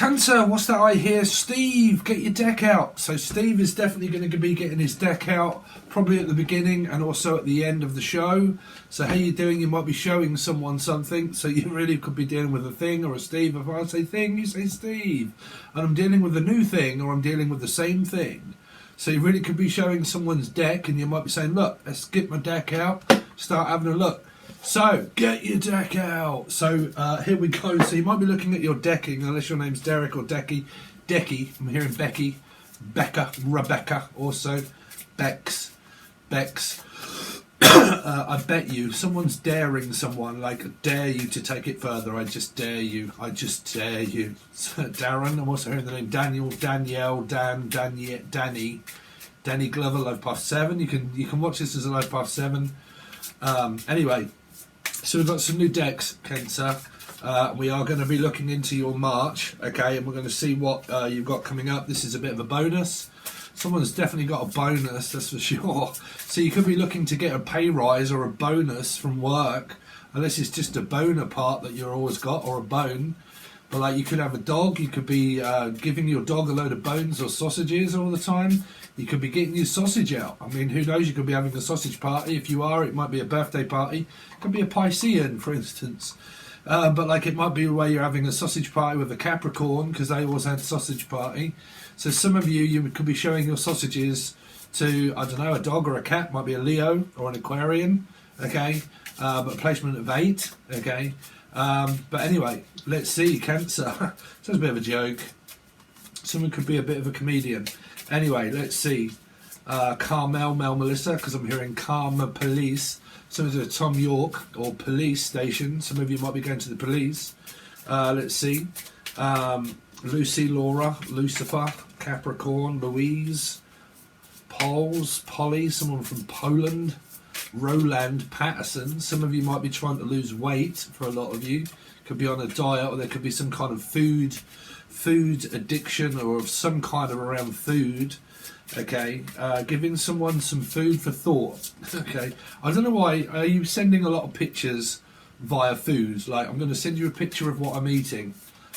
Cancer, what's that I hear? Steve, get your deck out. So Steve is definitely going to be getting his deck out, probably at the beginning and also at the end of the show. So how you doing? You might be showing someone something, so you really could be dealing with a thing or a Steve. If I say thing, you say Steve. And I'm dealing with a new thing, or I'm dealing with the same thing. So you really could be showing someone's deck, and you might be saying, look, let's get my deck out, start having a look. So, get your deck out. So, here we go. So, you might be looking at your decking, unless your name's Derek or Decky. Decky, I'm hearing Becky, Becca, Rebecca, also Bex. I bet you, someone's daring someone, like, dare you to take it further. I just dare you. I just dare you. So, Darren, I'm also hearing the name Daniel, Danielle, Danny Glover, Life Path 7. You can watch this as a Life Path 7. Anyway. So we've got some new decks, Cancer. We are going to be looking into your March, okay, and we're going to see what you've got coming up. This is a bit of a bonus. Someone's definitely got a bonus, that's for sure. So you could be looking to get a pay rise or a bonus from work, unless it's just a boner part that you've always got, or a bone. But like, you could have a dog, you could be giving your dog a load of bones or sausages all the time. You could be getting your sausage out. I mean, who knows, you could be having a sausage party. If you are, it might be a birthday party. It could be a Piscean, for instance. But like, it might be where you're having a sausage party with a Capricorn, because they always had sausage party. So some of you could be showing your sausages to, I don't know, a dog or a cat. Might be a Leo or an Aquarian, okay? But a placement of 8, okay? But anyway, let's see, Cancer. Sounds a bit of a joke. Someone could be a bit of a comedian. Anyway, let's see. Carmel, Mel, Melissa, because I'm hearing Karma Police. Someone's at Tom York or police station. Some of you might be going to the police. Let's see. Lucy, Laura, Lucifer, Capricorn, Louise, Polly, someone from Poland. Roland Patterson. Some of you might be trying to lose weight. For a lot of you, could be on a diet, or there could be some kind of food addiction, or of some kind of around food. Okay, giving someone some food for thought. Okay, I don't know why. Are you sending a lot of pictures via food? Like, I'm going to send you a picture of what I'm eating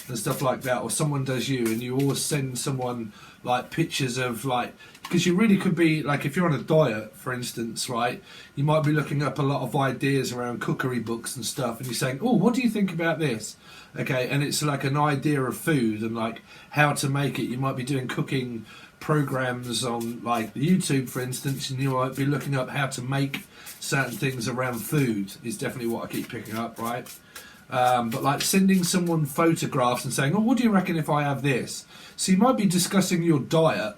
and stuff like that, or someone does you, and you always send someone like pictures of, like, because you really could be, like, if you're on a diet, for instance, right, you might be looking up a lot of ideas around cookery books and stuff, and you're saying, oh, what do you think about this? Okay, and it's like an idea of food and like how to make it. You might be doing cooking programs on like YouTube, for instance, and you might be looking up how to make certain things around food. Is definitely what I keep picking up, right? But like sending someone photographs and saying, oh, what do you reckon if I have this? So you might be discussing your diet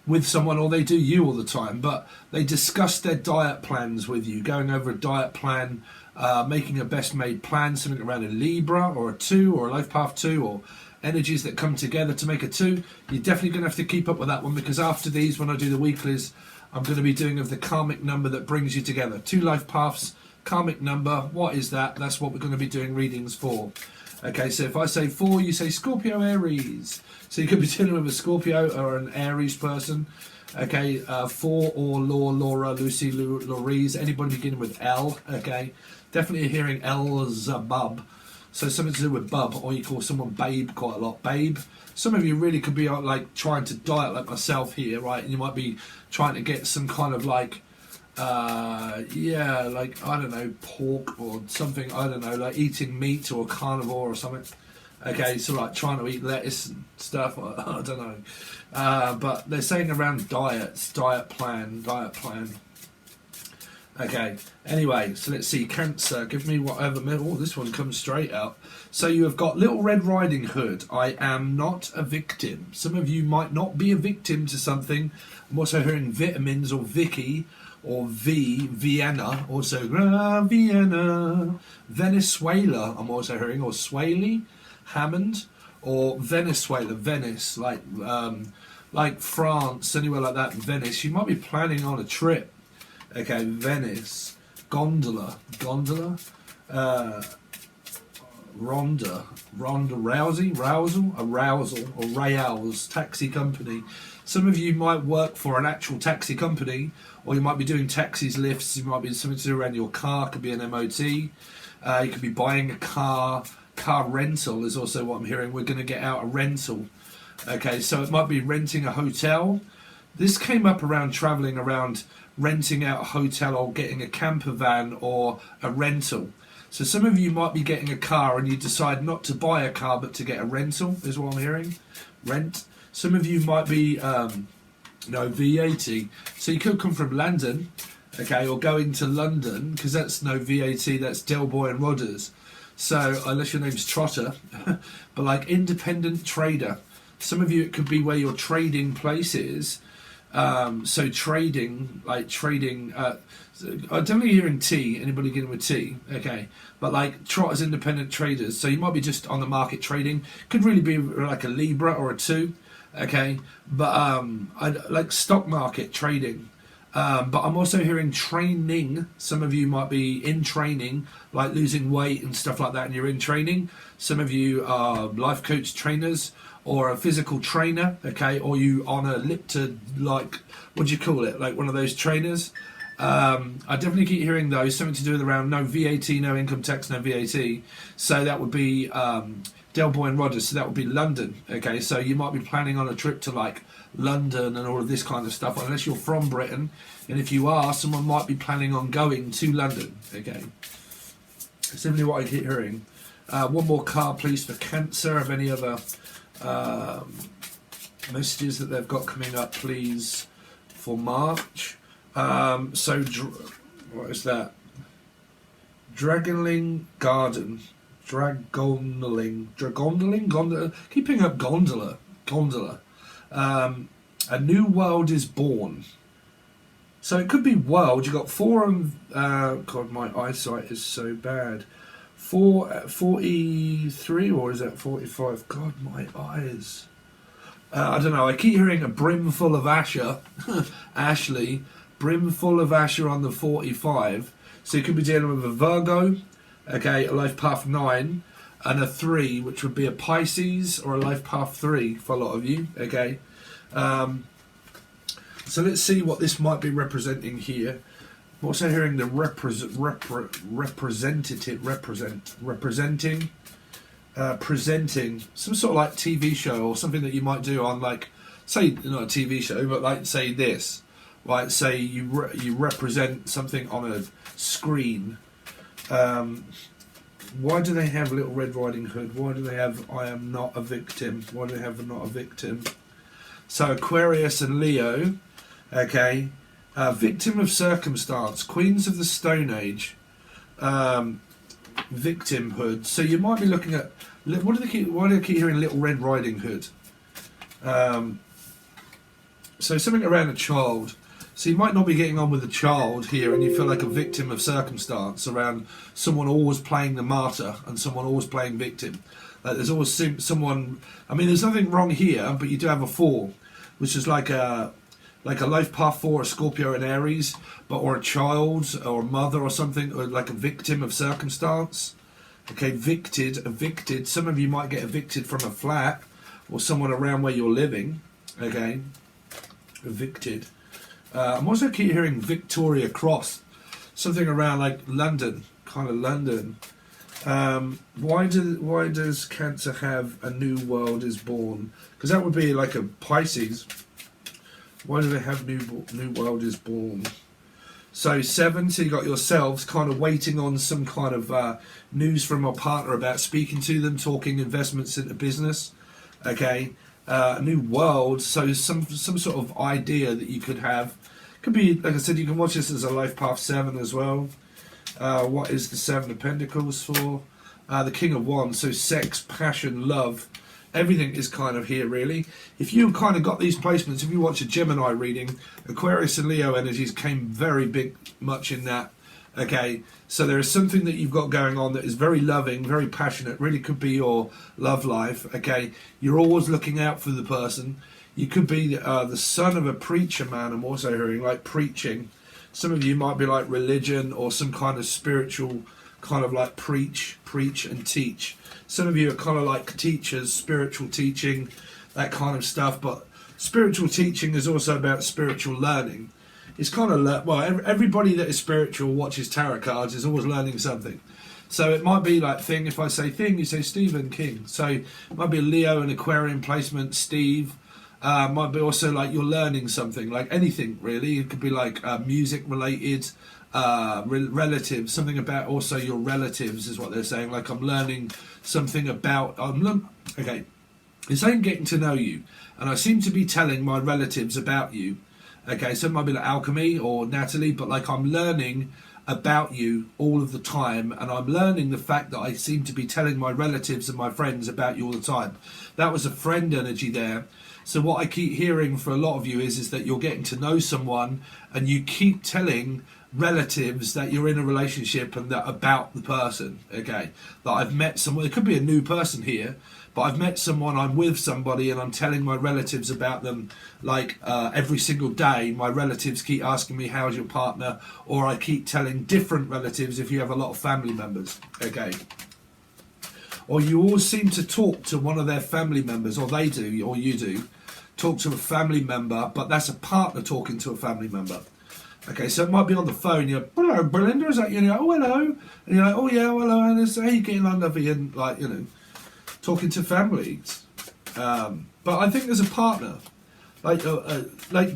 with someone, or they do you all the time, but they discuss their diet plans with you, going over a diet plan, making a best made plan, something around a Libra or a 2 or a Life Path 2, or energies that come together to make a 2. You're definitely going to have to keep up with that one, because after these, when I do the weeklies, I'm going to be doing of the karmic number that brings you together. 2 life paths, karmic number, what is that? That's what we're going to be doing readings for. Okay, so if I say 4, you say Scorpio, Aries. So you could be dealing with a Scorpio or an Aries person. Okay, 4 or Laura, Lucy, Louise, anybody beginning with L. Okay, definitely hearing L's a bub. So something to do with bub, or you call someone babe quite a lot. Babe. Some of you really could be like trying to diet like myself here, right? And you might be trying to get some kind of like, yeah, like, I don't know, pork or something, I don't know, like eating meat or carnivore or something. Okay, so like trying to eat lettuce and stuff, I don't know. But they're saying around diets, diet plan. Okay, anyway, so let's see, Cancer, give me whatever. Oh, this one comes straight out. So you have got Little Red Riding Hood, I am not a victim. Some of you might not be a victim to something. I'm also hearing vitamins or Vicky or Vienna, also Vienna. Venezuela, I'm also hearing, or Swaley, Hammond, or Venezuela, Venice, like France, anywhere like that, Venice. You might be planning on a trip. Okay, Venice, Ronda Rousey, Arousal, or Rails Taxi Company. Some of you might work for an actual taxi company, or you might be doing taxis, lifts. You might be something to do around your car. Could be an MOT. You could be buying a car. car rental is also what I'm hearing. We're going to get out a rental. Okay, so it might be renting a hotel. This came up around travelling around, renting out a hotel or getting a camper van or a rental. So some of you might be getting a car and you decide not to buy a car but to get a rental, is what I'm hearing. Rent. Some of you might be VAT. So you could come from London, okay, or going to London, because that's no VAT, that's Del Boy and Rodders. So unless your name's Trotter, but like independent trader. Some of you, it could be where your trading place is. So trading, like trading, I'm definitely hearing tea, anybody getting with tea, okay, but like Trotters, independent traders, so you might be just on the market trading, could really be like a Libra or a 2, okay, but I like stock market trading, but I'm also hearing training. Some of you might be in training, like losing weight and stuff like that, and you're in training. Some of you are life coach trainers, or a physical trainer, okay, or you on a lipton, like, what do you call it, like one of those trainers. I definitely keep hearing those, something to do with around no VAT, no income tax, no VAT. So that would be Del Boy and Rodders, so that would be London, okay. So you might be planning on a trip to like London and all of this kind of stuff, unless you're from Britain, and if you are, someone might be planning on going to London, okay. That's definitely what I keep hearing. One more card please for Cancer. Of any other messages that they've got coming up please for March. So what is that? Dragonling Garden, Gondola, keeping up gondola. A new world is born. So it could be world. You got 4 God, my eyesight is so bad. 43, or is that 45? God, my eyes. I don't know. I keep hearing a brimful of Asher, Ashley, brimful of Asher on the 45. So you could be dealing with a Virgo, okay, a life path 9, and a 3, which would be a Pisces or a life path 3 for a lot of you, okay. So let's see what this might be representing here. I'm also hearing the presenting, some sort of like TV show or something that you might do on, like, say, not a TV show, but like say this, like say you represent something on a screen. Why do they have Little Red Riding Hood? Why do they have I am not a victim? Why do they have not a victim? So Aquarius and Leo, okay. Victim of circumstance, Queens of the Stone Age, victimhood. So you might be looking at, why do they keep hearing Little Red Riding Hood? So something around a child. So you might not be getting on with a child here, and you feel like a victim of circumstance around someone always playing the martyr and someone always playing victim. Like there's always someone. I mean, there's nothing wrong here, but you do have a 4, which is like a life path 4, a Scorpio and Aries, but or a child or a mother or something, or like a victim of circumstance. Okay, evicted. Some of you might get evicted from a flat or someone around where you're living. Okay, evicted. I'm also keep hearing Victoria Cross, something around like London, kind of London. Why does Cancer have a new world is born? Because that would be like a Pisces. Why do they have new world is born? So 7, so you got yourselves kind of waiting on some kind of news from a partner about speaking to them, talking investments into business. Okay, a new world. So some sort of idea that you could have. Could be, like I said, you can watch this as a life path 7 as well. What is the 7 of Pentacles for? The King of Wands. So sex, passion, love. Everything is kind of here, really. If you kind of got these placements, if you watch a Gemini reading, Aquarius and Leo energies came very big, much in that. Okay, so there is something that you've got going on that is very loving, very passionate, really could be your love life. Okay, you're always looking out for the person. You could be the son of a preacher man, I'm also hearing, like preaching. Some of you might be like religion or some kind of spiritual, kind of like preach and teach. Some of you are kind of like teachers, spiritual teaching, that kind of stuff. But spiritual teaching is also about spiritual learning. It's kind of, well, everybody that is spiritual watches tarot cards is always learning something. So it might be like thing, if I say thing, you say Stephen King. So it might be a Leo and Aquarian placement, Steve. Might be also like you're learning something, like anything really. It could be like music related, relatives, something about also your relatives is what they're saying. Like I'm learning something about, okay, it's saying getting to know you. And I seem to be telling my relatives about you. Okay, so it might be like Alchemy or Natalie, but like I'm learning about you all of the time, and I'm learning the fact that I seem to be telling my relatives and my friends about you all the time. That was a friend energy there. So what I keep hearing for a lot of you is that you're getting to know someone and you keep telling relatives that you're in a relationship and that about the person. Okay, that I've met someone, it could be a new person here, but I've met someone, I'm with somebody, and I'm telling my relatives about them. Like every single day, my relatives keep asking me, how's your partner? Or I keep telling different relatives if you have a lot of family members. Okay. Or you all seem to talk to one of their family members, or they do, or you do, talk to a family member, but that's a partner talking to a family member. Okay, so it might be on the phone, you're, hello, Belinda, is that you? Oh, hello. And you're like, oh, yeah, hello, Alice, how you getting on, lovey? And like, you know, talking to families. But I think there's a partner. Like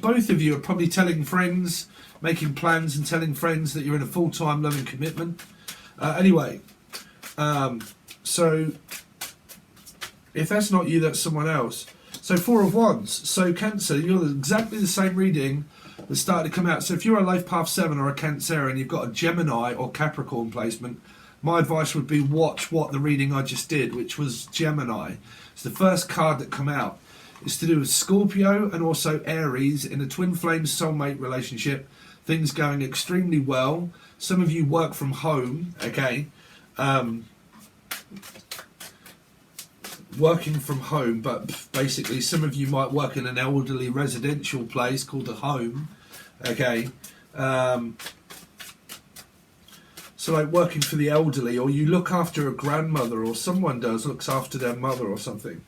both of you are probably telling friends, making plans and telling friends that you're in a full-time loving commitment. Anyway, so if that's not you, that's someone else. So Four of Wands. So Cancer, you're exactly the same reading that started to come out. So if you're a Life Path 7 or a Cancer and you've got a Gemini or Capricorn placement, my advice would be watch what the reading I just did, which was Gemini. It's the first card that come out. It's to do with Scorpio and also Aries in a twin flame soulmate relationship. Things going extremely well. Some of you work from home, okay? Working from home, but basically some of you might work in an elderly residential place called a home, okay? So like working for the elderly, or you look after a grandmother, or someone looks after their mother or something.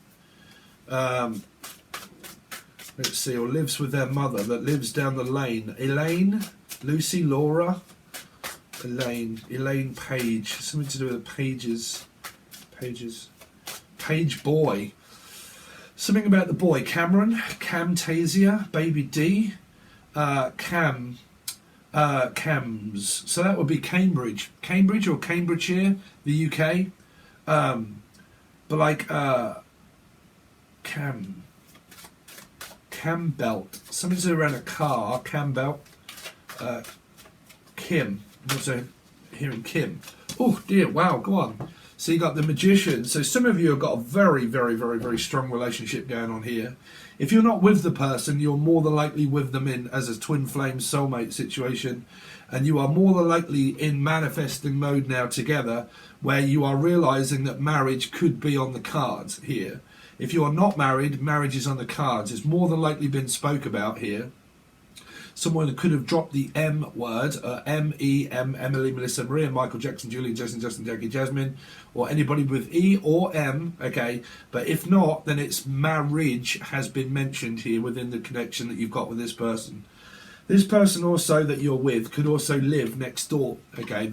Let's see, or lives with their mother that lives down the lane. Elaine, Lucy, Laura, Elaine Page, something to do with the pages, Page boy, something about the boy. Cameron, Camtasia, Baby D, Cams. So that would be Cambridge or Cambridgeshire, the UK. But like Cambelt, something to do around a car. Cambelt, Kim. I'm also hearing Kim. Oh dear! Wow, go on. So you got the Magician. So some of you have got a very, very, very, very strong relationship going on here. If you're not with the person, you're more than likely with them in as a twin flame soulmate situation, and you are more than likely in manifesting mode now together, where you are realizing that marriage could be on the cards here. If you are not married, marriage is on the cards. It's more than likely been spoke about here. Someone who could have dropped the M word, M-E-M, Emily, Melissa, Maria, Michael, Jackson, Julian, Justin, Jackie, Jasmine, or anybody with E or M, okay? But if not, then it's marriage has been mentioned here within the connection that you've got with this person. This person also that you're with could also live next door, okay?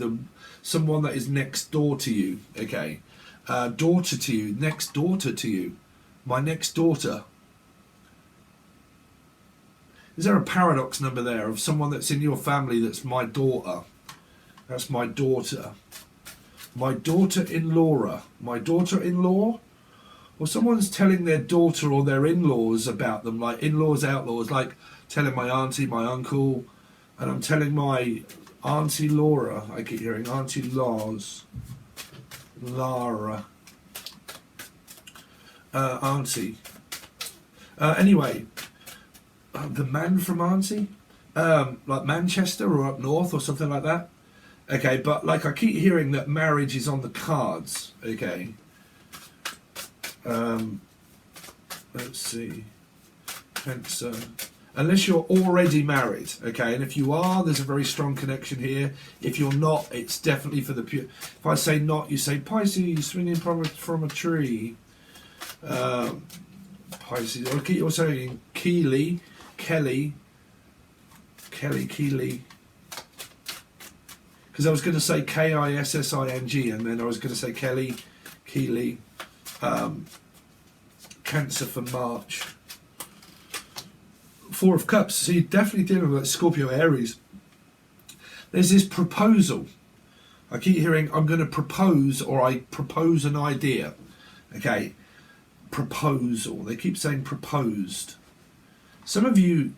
Someone that is next door to you, okay? Daughter to you, next daughter to you. My next daughter. Is there a paradox number there of someone that's in your family that's my daughter? That's my daughter. My daughter-in-law. My daughter-in-law? Or someone's telling their daughter or their in-laws about them, like in-laws, outlaws, like telling my auntie, my uncle, and I'm telling my auntie Laura, I keep hearing auntie Laws, Lara, auntie. Anyway, the man from auntie, like Manchester or up north or something like that. Okay, but like I keep hearing that marriage is on the cards. Okay. Let's see. Cancer. Unless you're already married, okay, and if you are, there's a very strong connection here. If you're not, it's definitely for the pure. If I say not, you say Pisces swinging from a tree. Pisces. Or keep also saying Keely, Kelly, Keely. because I was going to say Kissing, and then I was going to say Kelly, Keely, Cancer for March. Four of Cups. So you're definitely dealing with Scorpio, Aries. There's this proposal. I keep hearing I'm going to propose, or I propose an idea. Okay, proposal. They keep saying proposed. Some of you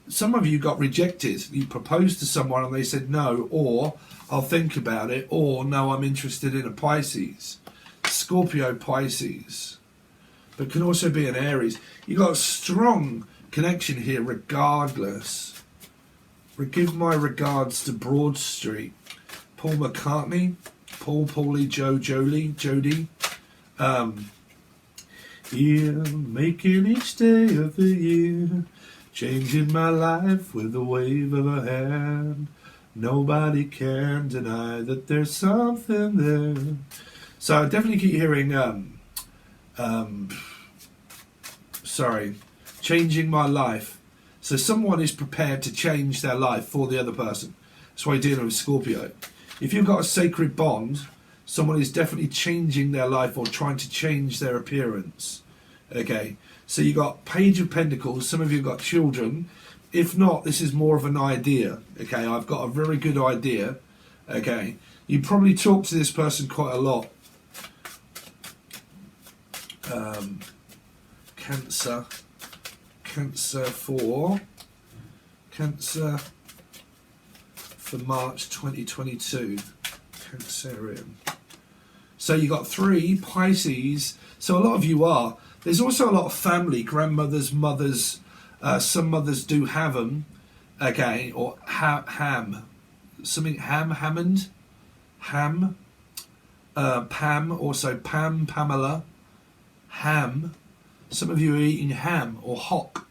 got rejected. You proposed to someone and they said no, or I'll think about it, or no, I'm interested in a Pisces. Scorpio, Pisces. But can also be an Aries. You got a strong connection here regardless. Give my regards to Broad Street. Paul McCartney, Paul, Paulie, Joe, Jolie, Jody. Here, making each day of the year, changing my life with a wave of a hand. Nobody can deny that there's something there. So I definitely keep hearing, changing my life. So someone is prepared to change their life for the other person. That's why you're dealing with Scorpio. If you've got a sacred bond, someone is definitely changing their life or trying to change their appearance. Okay, so you got Page of Pentacles. Some of you have got children. If not, this is more of an idea. Okay, I've got a very good idea. Okay, you probably talk to this person quite a lot. Cancer for March 2022. Cancerian. So you got 3 Pisces. So a lot of you are. There's also a lot of family, grandmothers, mothers. Some mothers do have them. Okay, or ham. Something Hammond. Ham. Pam. Also Pam, Pamela. Ham. Some of you are eating ham or hock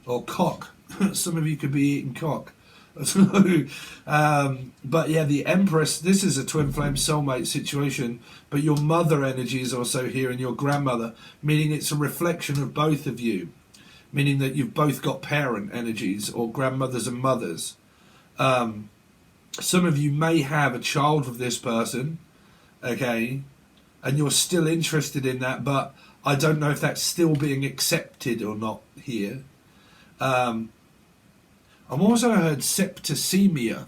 or cock. Some of you could be eating cock. But yeah, the Empress, this is a twin flame soulmate situation, but your mother energy is also here and your grandmother, meaning it's a reflection of both of you, meaning that you've both got parent energies or grandmothers and mothers. Some of you may have a child with this person, okay, and you're still interested in that, but I don't know if that's still being accepted or not here. I've also heard septicemia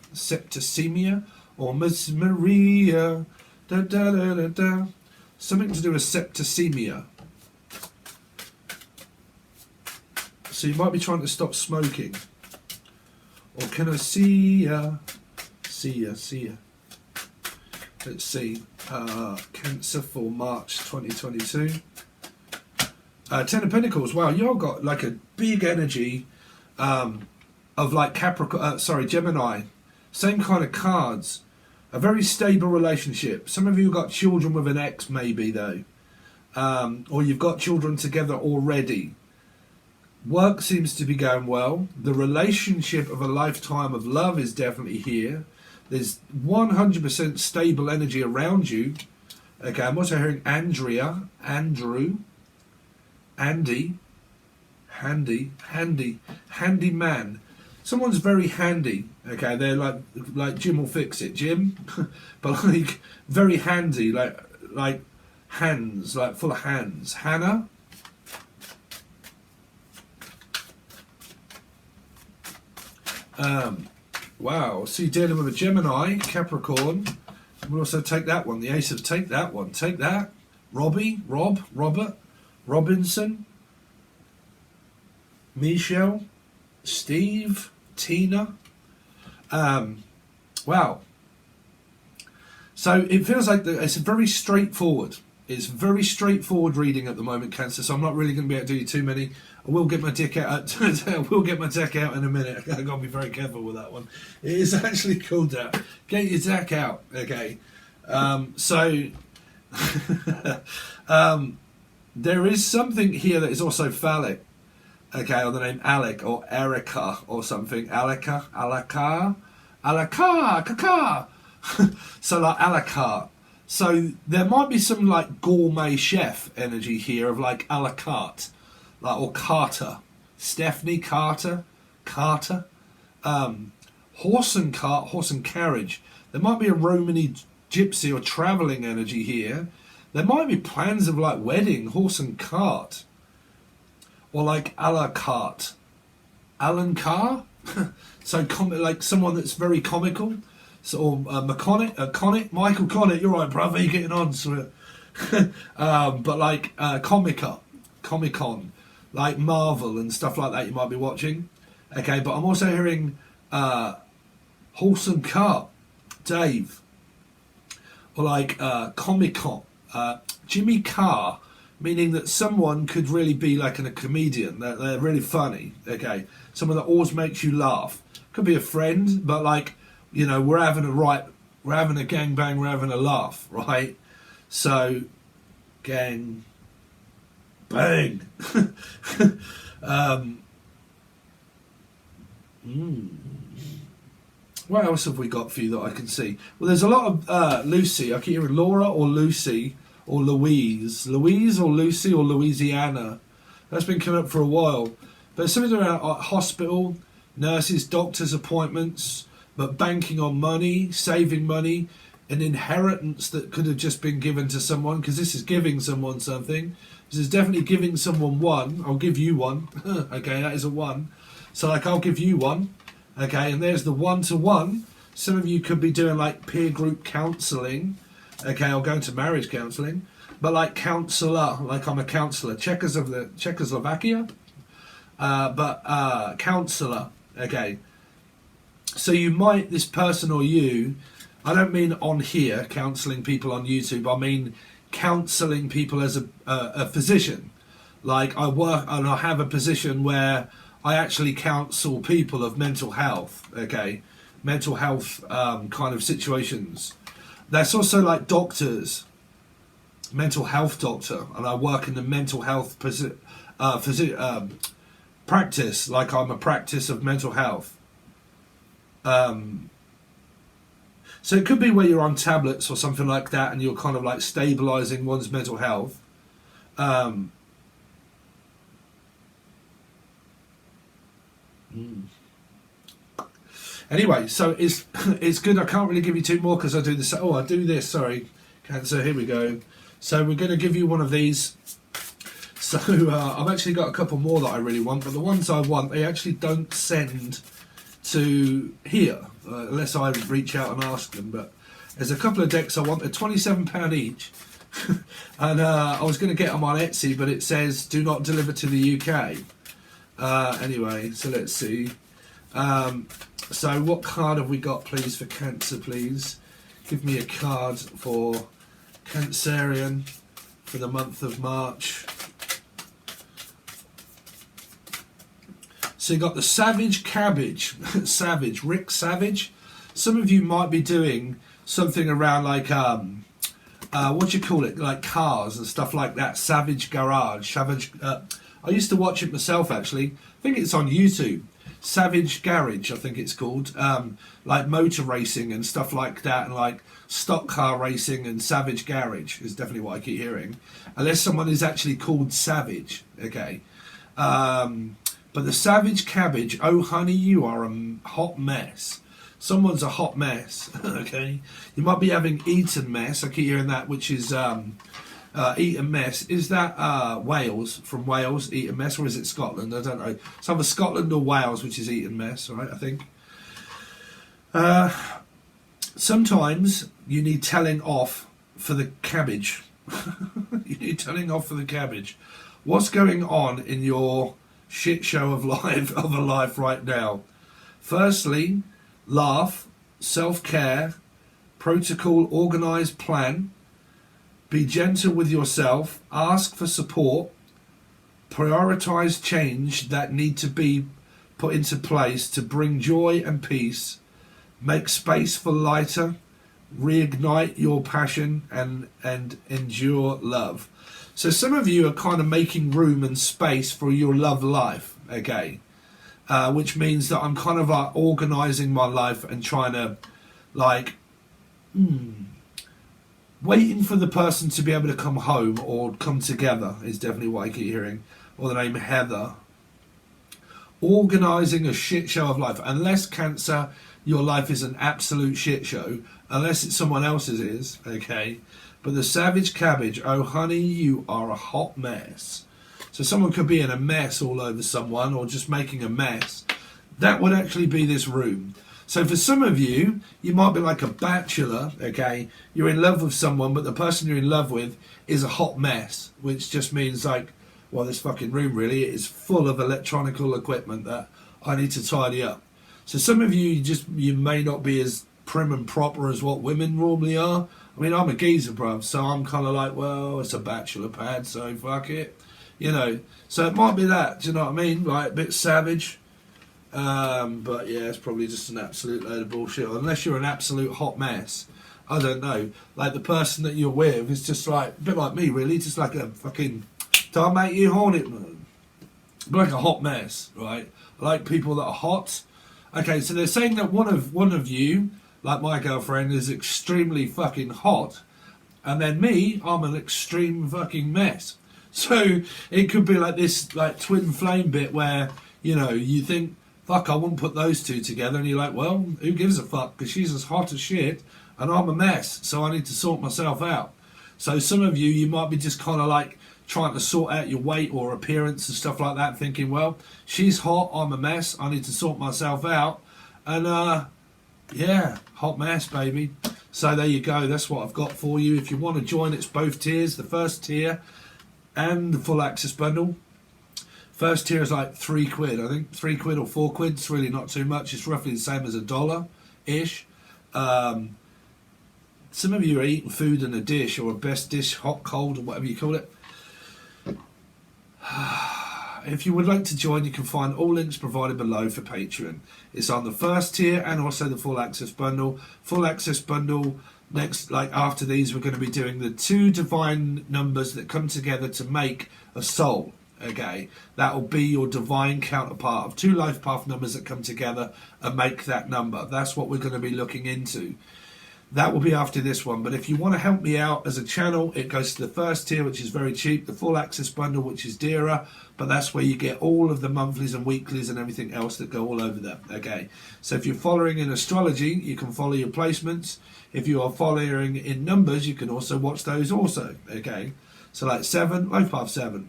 or Miss Maria, something to do with septicemia. So you might be trying to stop smoking. Or can I see ya? Let's see. Cancer for March 2022. 10 of Pentacles. Wow, you've got like a big energy of like Capricorn, Gemini. Same kind of cards. A very stable relationship. Some of you have got children with an ex maybe though. Or you've got children together already. Work seems to be going well. The relationship of a lifetime of love is definitely here. There's 100% stable energy around you. Okay, I'm also hearing Andrea, Andrew, Andy, handy man. Someone's very handy. Okay, they're like Jim will fix it, Jim, but like very handy, like hands, like full of hands. Hannah. Wow. So you're dealing with a Gemini, Capricorn. We'll also take that one. The Ace of take that one. Take that. Robbie, Robert. Robinson, Michelle, Steve, Tina. Wow. So it feels like it's very straightforward. It's very straightforward reading at the moment, Cancer. So I'm not really going to be able to do too many. I will get my dick out. I will get my deck out in a minute. I've got to be very careful with that one. It is actually called that. Get your deck out, okay? There is something here that is also phallic, okay, or the name Alec or Erica or something. Alaka. So like a la carte. So there might be some like gourmet chef energy here of like a la carte, like, or Carter, Stephanie Carter, horse and cart, horse and carriage. There might be a Romany gypsy or travelling energy here. There might be plans of like wedding, horse and cart, or like a la carte. Alan Carr, so like someone that's very comical. So, or Connick, Michael Connick, you're right, brother, you're getting on to it. But like Comic-Con, like Marvel and stuff like that you might be watching. Okay, but I'm also hearing horse and cart, Dave. Or like Comic-Con, Jimmy Carr, meaning that someone could really be like a comedian. They're really funny, okay? Someone that always makes you laugh. Could be a friend, but like, you know, we're having a gangbang, we're having a laugh, right? So, gang bang. What else have we got for you that I can see? Well, there's a lot of Lucy. I keep hearing Laura or Lucy or Louise. Louise or Lucy or Louisiana. That's been coming up for a while. But something around hospital, nurses, doctors' appointments, but banking on money, saving money, an inheritance that could have just been given to someone, because this is giving someone something. This is definitely giving someone one. I'll give you one. Okay, that is a one. So like I'll give you one. Okay, and there's the one-to-one. Some of you could be doing like peer group counselling. Okay, or going to marriage counselling. But like counsellor, like I'm a counsellor. Czechoslovakia. But counsellor. Okay. So you might, this person or you, I don't mean on here, counselling people on YouTube. I mean counselling people as a physician. Like I work and I have a position where I actually counsel people of mental health, okay? Mental health kind of situations. That's also like doctors, mental health doctor, and I work in the mental health practice, like I'm a practice of mental health. So it could be where you're on tablets or something like that and you're kind of like stabilising one's mental health. Anyway, so it's good. I can't really give you two more because I do this. Oh, I do this. Sorry, Cancer. Here we go. So we're going to give you one of these. So I've actually got a couple more that I really want, but the ones I want, they actually don't send to here unless I reach out and ask them. But there's a couple of decks I want. They're £27 each, and I was going to get them on Etsy, but it says do not deliver to the UK. Anyway, so let's see. So what card have we got, please, for Cancer, please? Give me a card for Cancerian for the month of March. So you got the Savage Cabbage. Savage, Rick Savage. Some of you might be doing something around like, what do you call it? Like cars and stuff like that. Savage Garage. Savage. I used to watch it myself, actually. I think it's on YouTube. Savage Garage, I think it's called. Like motor racing and stuff like that, and like stock car racing and Savage Garage is definitely what I keep hearing. Unless someone is actually called Savage, okay. But the Savage Cabbage, oh honey, you are a hot mess. Someone's a hot mess, okay. You might be having eaten mess, I keep hearing that, which is Eaton Mess. Is that Wales, from Wales, Eaton Mess, or is it Scotland? I don't know. It's either Scotland or Wales, which is Eaton Mess, right, I think. Sometimes you need telling off for the cabbage. You need telling off for the cabbage. What's going on in your shit show of a life right now? Firstly, laugh, self-care, protocol, organised plan. Be gentle with yourself, ask for support, prioritise change that need to be put into place to bring joy and peace, make space for lighter, reignite your passion and endure love. So some of you are kind of making room and space for your love life, okay? Which means that I'm kind of like organising my life and trying to like... waiting for the person to be able to come home or come together is definitely what I keep hearing. Or the name Heather. organising a shit show of life. Unless Cancer, your life is an absolute shit show, unless it's someone else's is, okay? But the Savage Cabbage, oh honey, you are a hot mess. So someone could be in a mess all over someone, or just making a mess. That would actually be this room. So for some of you, you might be like a bachelor, okay? You're in love with someone, but the person you're in love with is a hot mess, which just means like, well, this fucking room really is full of electronical equipment that I need to tidy up. So some of you, you may not be as prim and proper as what women normally are. I mean, I'm a geezer, bruv, so I'm kind of like, well, it's a bachelor pad, so fuck it. You know, so it might be that, do you know what I mean? Like, a bit savage. But yeah, it's probably just an absolute load of bullshit. Unless you're an absolute hot mess. I don't know. Like, the person that you're with is just like, a bit like me, really. Just like a fucking, do I make you hornet, man? But like a hot mess, right? I like people that are hot. Okay, so they're saying that one of you, like my girlfriend, is extremely fucking hot. And then me, I'm an extreme fucking mess. So it could be like this, like twin flame bit where, you know, you think, fuck, I wouldn't put those two together, and you're like, well, who gives a fuck, because she's as hot as shit and I'm a mess, so I need to sort myself out. So some of you might be just kind of like trying to sort out your weight or appearance and stuff like that, thinking, well, she's hot, I'm a mess, I need to sort myself out. And yeah, hot mess, baby. So there you go, that's what I've got for you. If you want to join, it's both tiers, the first tier and the full access bundle. First tier is like £3, I think. £3 or £4. It's really not too much. It's roughly the same as $1-ish. Some of you are eating food in a dish, or a best dish, hot, cold, or whatever you call it. If you would like to join, you can find all links provided below for Patreon. It's on the first tier and also the full access bundle. Full access bundle, next, like after these, we're going to be doing the 2 divine numbers that come together to make a soul. Okay, that will be your divine counterpart of 2 life path numbers that come together and make that number. That's what we're going to be looking into. That will be after this one. But if you want to help me out as a channel, it goes to the first tier, which is very cheap, the full access bundle, which is dearer, but that's where you get all of the monthlies and weeklies and everything else that go all over there. Okay, so if you're following in astrology, you can follow your placements. If you are following in numbers, you can also watch those also. Okay, so like 7, life path 7.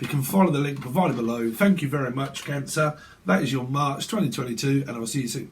You can follow the link provided below. Thank you very much, Cancer. That is your March 2022, and I'll see you soon.